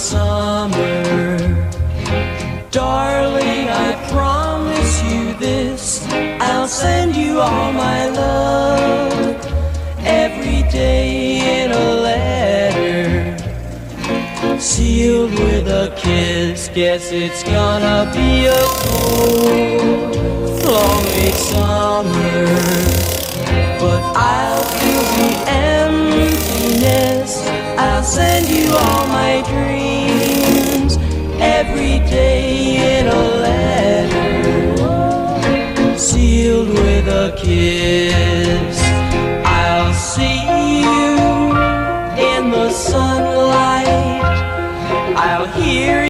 summer. Darling, I promise you this, I'll send you all my love every day in a letter, sealed with a kiss. Guess it's gonna be a cold